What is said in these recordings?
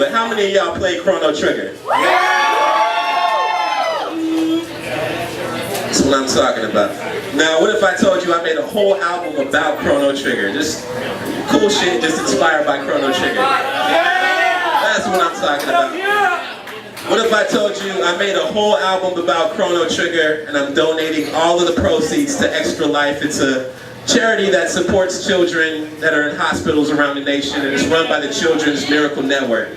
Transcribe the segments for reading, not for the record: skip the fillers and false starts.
but how many of y'all play Chrono Trigger? That's what I'm talking about. Now, what if I told you I made a whole album about Chrono Trigger? Just cool shit, just inspired by Chrono Trigger. That's what I'm talking about. What if I told you I made a whole album about Chrono Trigger and I'm donating all of the proceeds to Extra Life? It's a charity that supports children that are in hospitals around the nation, and it's run by the Children's Miracle Network.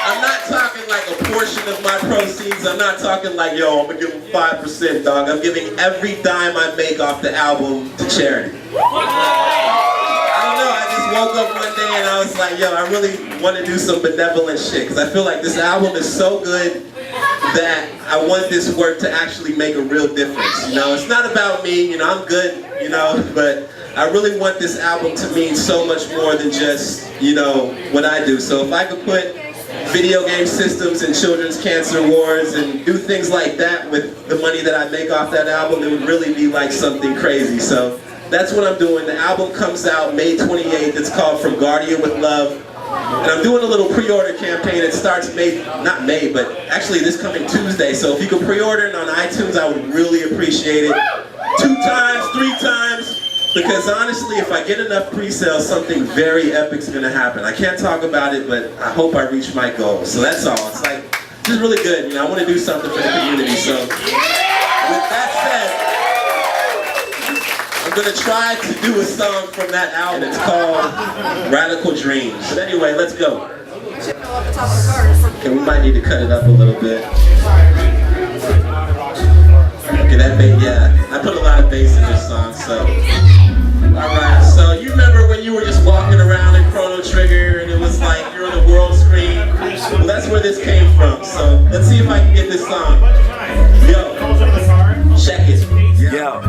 I'm not talking like a portion of my proceeds. I'm not talking like, yo, I'm gonna give them 5%, dog. I'm giving every dime I make off the album to charity. I don't know, I just woke up one day and I was like, yo, I really want to do some benevolent shit, because I feel like this album is so good that I want this work to actually make a real difference. You know, it's not about me, you know, I'm good, you know, but I really want this album to mean so much more than just, you know, what I do. So if I could put video game systems in children's cancer wards and do things like that with the money that I make off that album, it would really be like something crazy. So that's what I'm doing. The album comes out May 28th. It's called From Guardian with Love. And I'm doing a little pre-order campaign. It starts not May, but actually this coming Tuesday. So if you could pre-order it on iTunes, I would really appreciate it. 2 times, 3 times. Because honestly, if I get enough pre-sales, something very epic's gonna happen. I can't talk about it, but I hope I reach my goal. So that's all. It's like, this is really good. You know, I want to do something for the community. So with that said, I'm gonna try to do a song from that album. It's called Radical Dreams. But anyway, let's go. Okay, we might need to cut it up a little bit. Okay, that bass, yeah. I put a lot of bass in this song, so. Alright, so you remember when you were just walking around in Chrono Trigger and it was like you're on the world screen? Well, that's where this came from, so let's see if I can get this song. Yo, check it. Yo.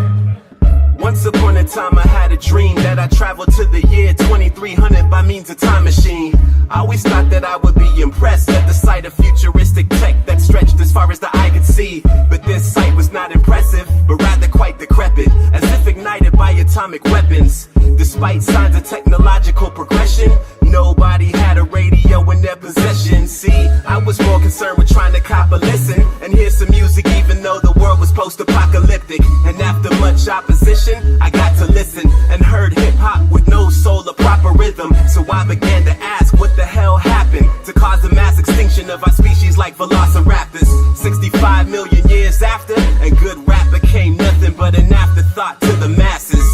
Once upon a time I had a dream that I traveled to the year 2300 by means of time machine. I always thought that I would be impressed at the sight of futuristic tech that stretched as far as the eye could see. But this sight was not impressive, but rather quite decrepit, as if ignited by atomic weapons. Despite signs of technological progression, nobody had a radio in their possession. See, I was more concerned with trying to cop a listen and hear some music even though the world was post-apocalyptic. And after much opposition, I got to listen and heard hip-hop with no soul or proper rhythm. So I began to ask what the hell happened to cause the mass extinction of our species like velociraptors. 65 million years after, and good rap became nothing but an afterthought to the masses.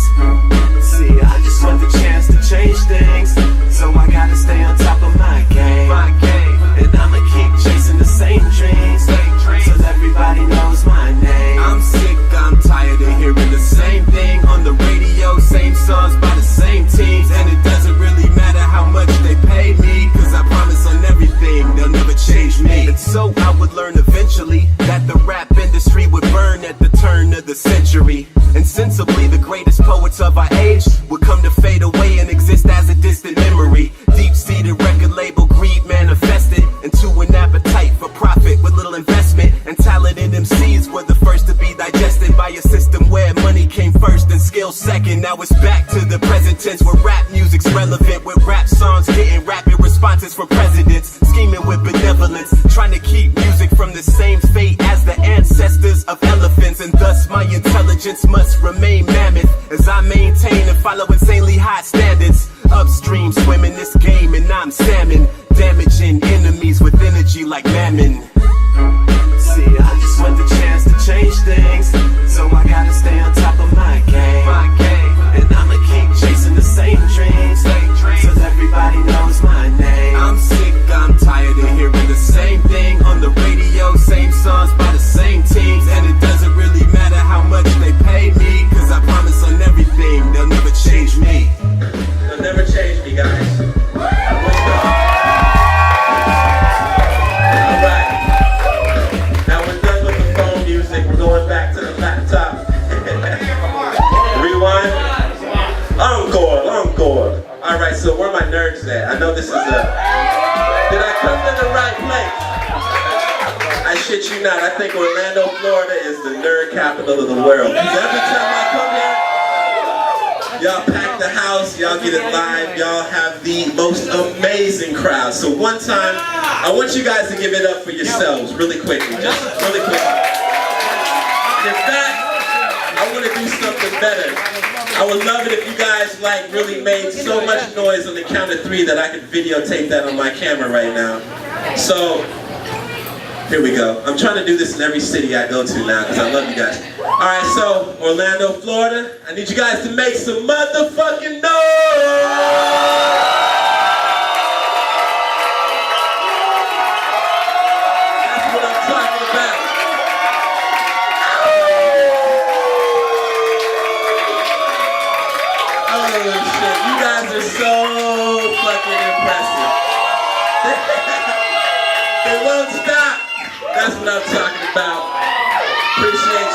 See, I just want the chance to change things, so I gotta stay on top of my game. And I'ma keep chasing the same dreams till everybody knows my name. I'm sick, I'm tired of hearing the same thing on the radio, same songs by the same teams. And it doesn't really matter how much they pay me, cause I promise on everything they'll never change me. And so I would learn eventually that the rap industry would burn at the turn of the century. And sensibly the greatest poets of our age would come to fade away and exist as a distant memory. Deep-seated record label greed manifested into an appetite for profit with little investment. And talented MCs were the first to be digested by a system where money came first and skill second. Now it's back to the present tense where rap music's relevant, with rap songs getting rapid responses from presidents, scheming with benevolence, trying to keep music from the same fate as the ancestors of elephants. And thus my intelligence must remain mammoth as I maintain and follow insanely high standards. Upstream swimming this game and I'm salmon, damaging enemies with energy like mammon. See, I just want the chance to change things, so I gotta stay on top of my game. And I'ma keep chasing the same dreams till everybody knows my name. I'm sick, I'm tired of hearing the same thing on the radio, same songs by the same teams. And it doesn't really matter how much they pay me, cause I promise on everything they'll never change me. They'll never change me, guys. Alright. Now we're done with the phone music. We're going back to the laptop. Rewind. Encore. Alright, so where are my nerds at? I know this is a... Did I come to the right place? I shit you not. I think Orlando, Florida is the nerd capital of the world. Because every time I come here, Y'all pack the house, y'all get it live, y'all have the most amazing crowd. So one time, I want you guys to give it up for yourselves really quickly, just really quickly. In fact, I want to do something better. I would love it if you guys really made so much noise on the count of 3 that I could videotape that on my camera right now. So, here we go. I'm trying to do this in every city I go to now because I love you guys. Alright, so Orlando, Florida, I need you guys to make some motherfucking noise! That's what I'm talking about. Oh shit, you guys are so fucking impressive. They won't stop. That's what I'm talking about. Appreciate